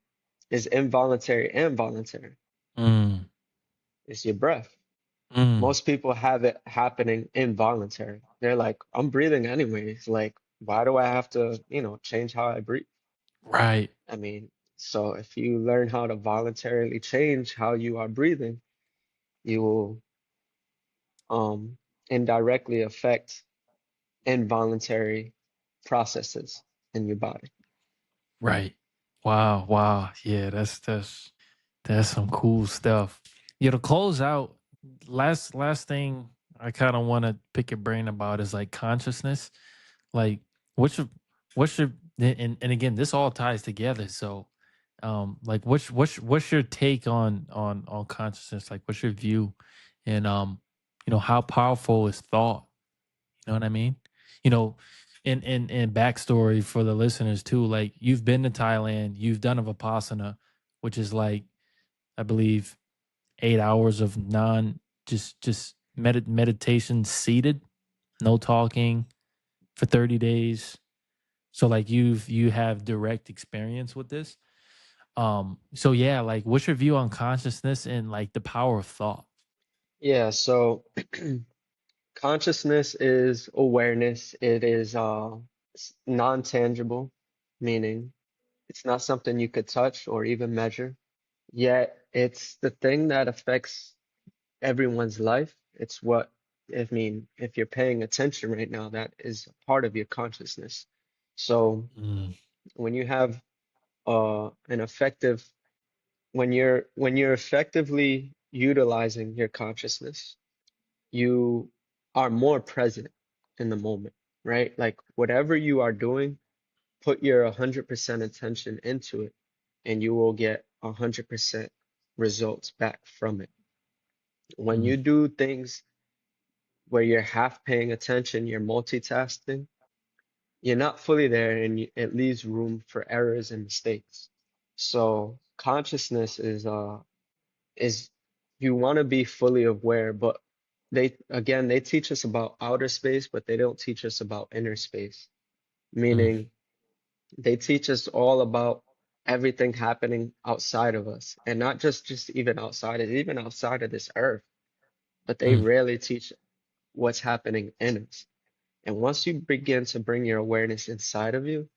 is involuntary and voluntary? Mm, Is your breath. mm, Most people have it happening involuntary. They're like, I'm breathing anyways. Like, why do I have to, change how I breathe? right, I mean, so if you learn how to voluntarily change how you are breathing, you will um, indirectly affect involuntary processes in your body. right. Wow, wow. Yeah, that's some cool stuff. Yeah, to close out, last thing I kind of want to pick your brain about is like consciousness. Like what's your what's your and again, this all ties together. So like what's your take on consciousness? Like what's your view and how powerful is thought? You know what I mean? You know, and backstory for the listeners too. Like you've been to Thailand, you've done a Vipassana, which is like I believe 8 hours of non just meditation seated, no talking for 30 days. So like you have direct experience with this. So yeah, like what's your view on consciousness and like the power of thought? Yeah, so consciousness is awareness. It is non-tangible, meaning it's not something you could touch or even measure. Yet it's the thing that affects everyone's life. It's what, I mean, if you're paying attention right now, that is a part of your consciousness. So Mm, when you have an effective, when you're effectively utilizing your consciousness, you are more present in the moment, right? Like whatever you are doing, put your 100% attention into it, and you will get 100% results back from it. When mm, you do things where you're half paying attention, you're multitasking, you're not fully there, and it leaves room for errors and mistakes. So consciousness is you want to be fully aware, but they teach us about outer space, but they don't teach us about inner space. mm, Meaning they teach us all about everything happening outside of us, and not just even outside it, even outside of this earth. But they mm, rarely teach what's happening in us. And once you begin to bring your awareness inside of you,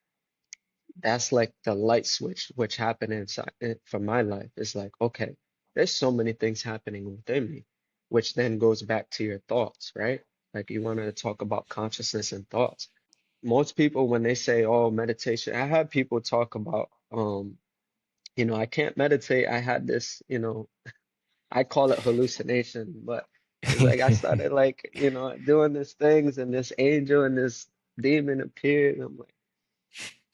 that's like the light switch which happened inside for my life. It's like, okay, there's so many things happening within me, which then goes back to your thoughts, right? Like you want to talk about consciousness and thoughts. Most people, when they say, oh, meditation, I have people talk about, I can't meditate. I had this, I call it hallucination, but it's like I started like, doing these things and this angel and this demon appeared. And I'm like,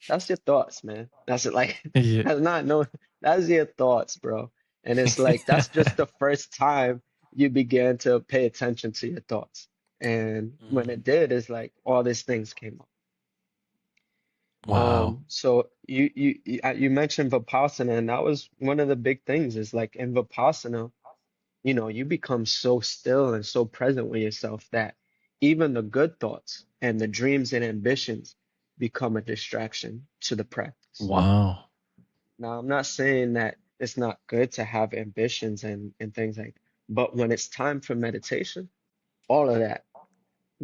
that's your thoughts, man. That's it, like yeah. that's not no, that's your thoughts, bro. And it's like that's just the first time you began to pay attention to your thoughts. And when Mm, it did, it's like all these things came up. wow. So you mentioned Vipassana, and that was one of the big things is like in Vipassana, you become so still and so present with yourself that even the good thoughts and the dreams and ambitions become a distraction to the practice. Wow. Now, I'm not saying that it's not good to have ambitions and things like that, but when it's time for meditation, all of that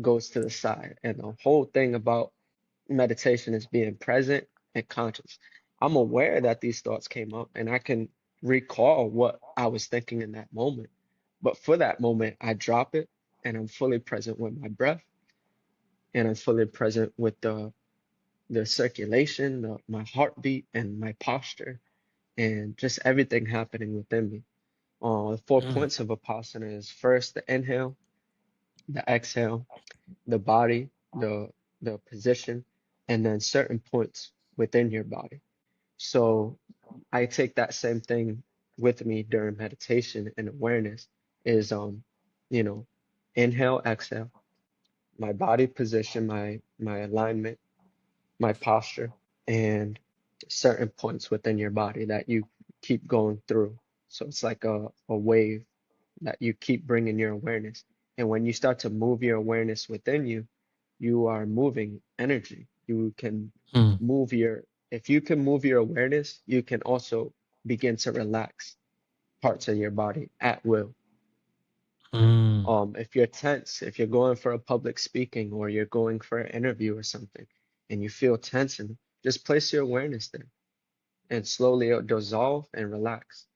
goes to the side. And the whole thing about meditation is being present and conscious. I'm aware that these thoughts came up and I can recall what I was thinking in that moment. But for that moment, I drop it and I'm fully present with my breath and I'm fully present with the circulation, my heartbeat and my posture and just everything happening within me. The four Mm, points of Vipassana is first the inhale, the exhale, the body, the position, and then certain points within your body. So I take that same thing with me during meditation and awareness is you know, inhale, exhale, my body position, my alignment, my posture, and certain points within your body that you keep going through. So it's like a wave that you keep bringing your awareness. And when you start to move your awareness within you, you are moving energy. You can mm, if you can move your awareness, you can also begin to relax parts of your body at will. mm, If you're tense, if you're going for a public speaking or you're going for an interview or something, and you feel tense, and just place your awareness there and slowly it'll dissolve and relax.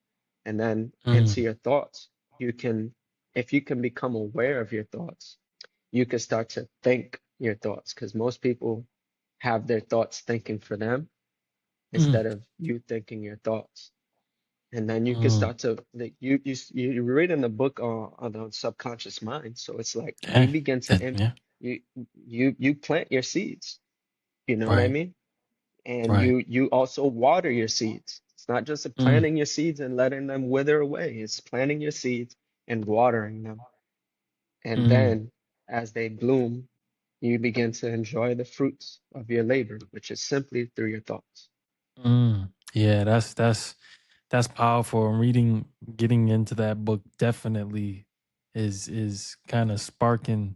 And then into mm, your thoughts, you can, if you can become aware of your thoughts, you can start to think your thoughts because most people have their thoughts thinking for them mm, instead of you thinking your thoughts. And then you can mm. start to you read in the book on the subconscious mind. So it's like you Yeah. begin to Yeah. you you plant your seeds. You know what I Right. mean? And Right. you also water your seeds. It's not just Mm, planting your seeds and letting them wither away. It's planting your seeds and watering them. And mm, then as they bloom, you begin to enjoy the fruits of your labor, which is simply through your thoughts. mm. Yeah, that's powerful. And getting into that book definitely is kind of sparking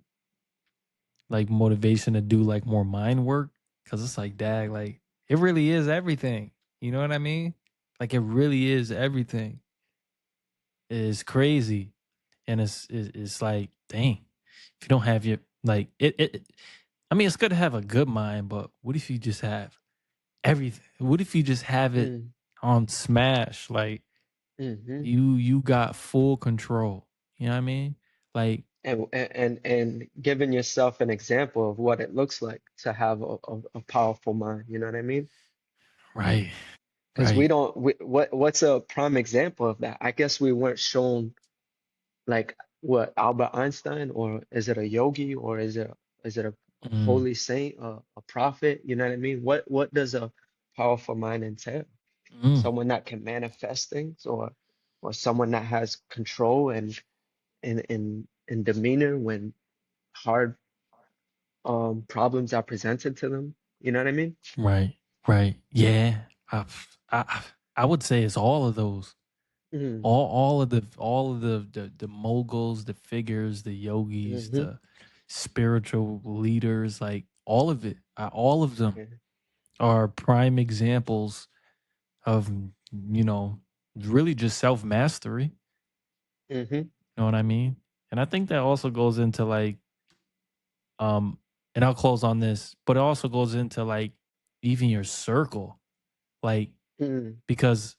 like motivation to do like more mind work because it's like, dag, like it really is everything. You know what I mean? Like it really is everything. It's crazy, and it's like, dang, if you don't have your like I mean, it's good to have a good mind, but what if you just have everything? What if you just have it mm, on smash? Like mm-hmm. you got full control. You know what I mean? Like And giving yourself an example of what it looks like to have a powerful mind. You know what I mean? right, Because we right. don't. What's a prime example of that? I guess we weren't shown like what Albert Einstein, or is it a yogi, or is it a Mm, holy saint, a prophet? You know what I mean? What does a powerful mind entail? mm, Someone that can manifest things, or someone that has control and in demeanor when hard problems are presented to them. You know what I mean? right, right. Yeah. I would say it's all of those. Mm, All of the moguls, the figures, the yogis, mm-hmm, the spiritual leaders, like all of it, all of them yeah, are prime examples of, you know, really just self mastery. You mm-hmm, know what I mean? And I think that also goes into like, um, and I'll close on this, but it also goes into like even your circle, like mm, because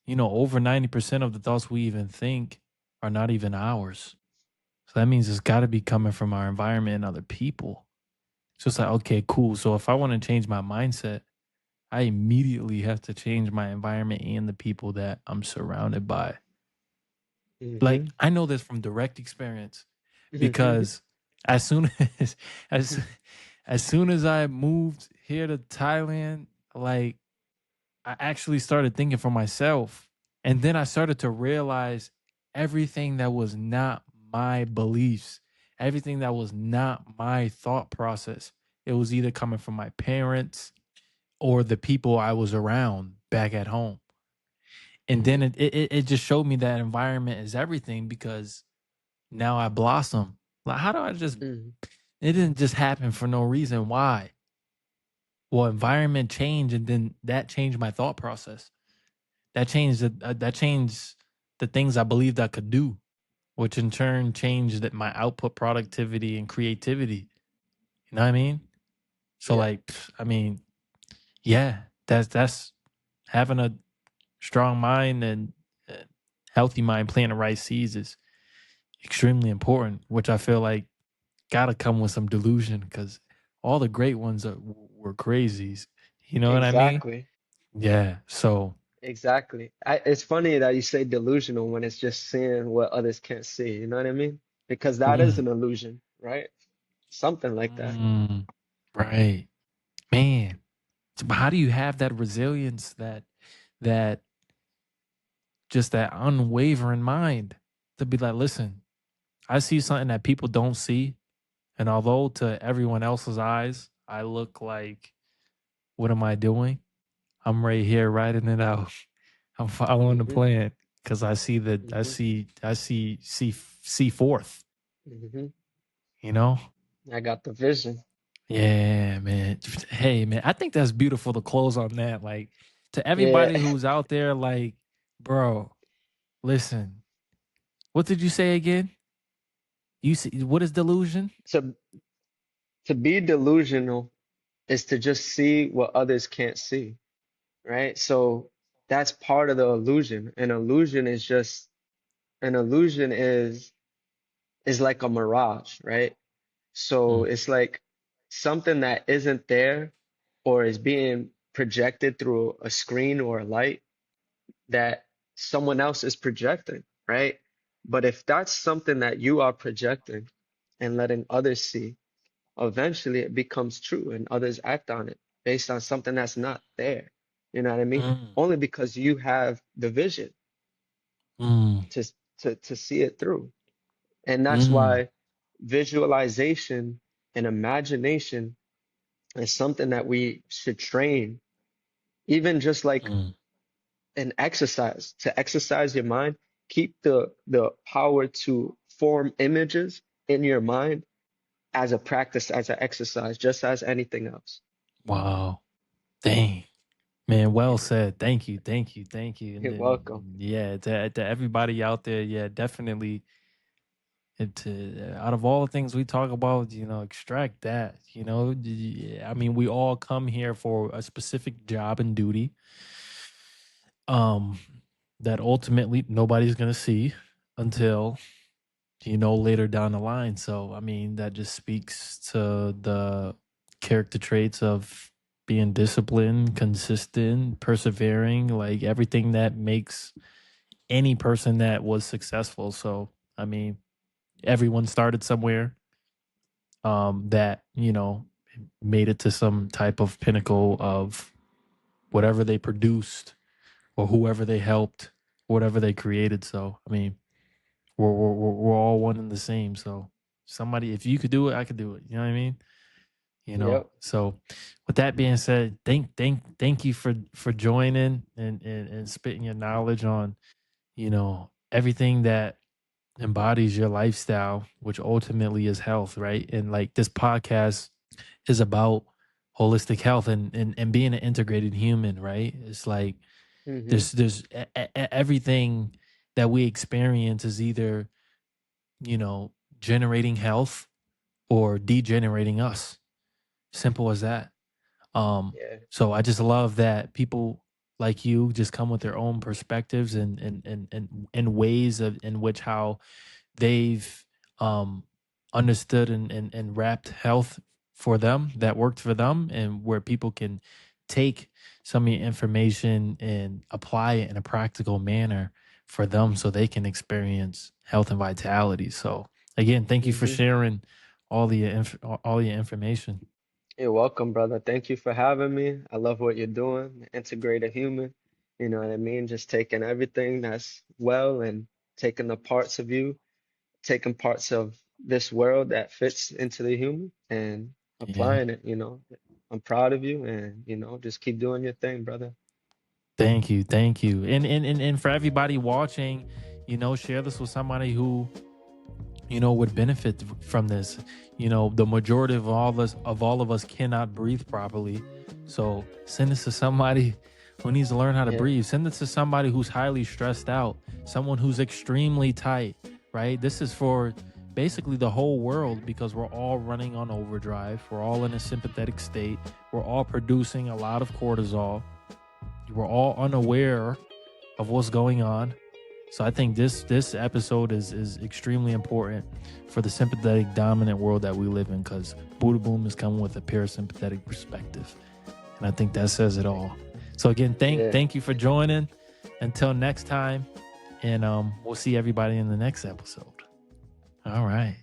over 90% of the thoughts we even think are not even ours. So that means it's got to be coming from our environment and other people. So it's like, okay, cool. So if I want to change my mindset, I immediately have to change my environment and the people that I'm surrounded by. Like mm-hmm, I know this from direct experience mm-hmm, because as soon as as as soon as I moved here to Thailand, like I actually started thinking for myself. And then I started to realize everything that was not my beliefs, everything that was not my thought process. It was either coming from my parents or the people I was around back at home. And then it just showed me that environment is everything because now I blossom. Like, how do I just, mm, it didn't just happen for no reason. Why? Well, environment changed and then that changed my thought process. That changed the things I believed I could do, which in turn changed my output, productivity, and creativity. You know what I mean? So yeah, like, I mean, yeah, that's having a strong mind and uh, healthy mind, planting the right seeds is extremely important. Which I feel like gotta come with some delusion because all the great ones were crazies. You know what I mean? exactly. Yeah. So, Exactly. It's funny that you say delusional when it's just seeing what others can't see. You know what I mean? Because that is mm, an illusion, right? Something like that. mm, right, man. But how do you have that resilience, that just that unwavering mind to be like, listen, I see something that people don't see, and although to everyone else's eyes, I look like, what am I doing? I'm right here writing it out. I'm following the Hmm. plan because I see that Hmm. see forth. Hmm. You know? I got the vision. Yeah, man. Hey, man, I think that's beautiful to close on that. Like to Yeah. everybody who's out there, like, bro, listen. What did you say again? You see, what is delusion? To to be delusional is to just see what others can't see, right? So that's part of the illusion. An illusion is like a mirage, right? So Mm, it's like something that isn't there or is being projected through a screen or a light that someone else is projecting, right? But if that's something that you are projecting and letting others see, eventually it becomes true and others act on it based on something that's not there. You know what I mean? mm, Only because you have the vision mm, to to see it through. And that's mm, why visualization and imagination is something that we should train, even just like mm, an exercise. To exercise your mind, keep the power to form images in your mind as a practice, as an exercise, just as anything else. Wow. Dang. Man, well said. Thank you. Thank you. Thank you. And You're then, welcome. yeah, to everybody out there, yeah, definitely. Out of all the things we talk about, extract that. I mean, we all come here for a specific job and duty, um, that ultimately nobody's gonna see until later down the line. So, I mean, that just speaks to the character traits of being disciplined, consistent, persevering, like everything that makes any person that was successful. So, I mean, everyone started somewhere, that, made it to some type of pinnacle of whatever they produced or whoever they helped, whatever they created. So, I mean, we're all one and the same. So somebody, if you could do it, I could do it. You know what I mean? Yep. So with that being said, thank you for joining and spitting your knowledge on, everything that embodies your lifestyle, which ultimately is health, right? And like this podcast is about holistic health and being an integrated human, right? It's like Mm-hmm. there's everything that we experience is either, you know, generating health or degenerating us. Simple as that. Yeah. So I just love that people like you just come with their own perspectives and ways of in which how they've um understood and wrapped health for them that worked for them, and where people can take some of your information and apply it in a practical manner for them so they can experience health and vitality. So again, thank you for Mm-hmm. sharing all your information. You're welcome, brother. Thank you for having me. I love what you're doing. Integrate a human. You know what I mean? Just taking everything that's well and taking the parts of you, taking parts of this world that fits into the human and Yeah. applying it, you know. I'm proud of you and, just keep doing your thing, brother. Thank you. Thank you. And for everybody watching, share this with somebody who, would benefit from this. The majority of all of us cannot breathe properly. So send this to somebody who needs to learn how to Yeah. breathe. Send this to somebody who's highly stressed out, someone who's extremely tight, right? This is for basically the whole world, because we're all running on overdrive. We're all in a sympathetic state. We're all producing a lot of cortisol. We're all unaware of what's going on. So I think this episode is extremely important for the sympathetic dominant world that we live in, because Buddha Boom is coming with a parasympathetic perspective, and I think that says it all. So again, Yeah. thank you for joining. Until next time, and we'll see everybody in the next episode. All right.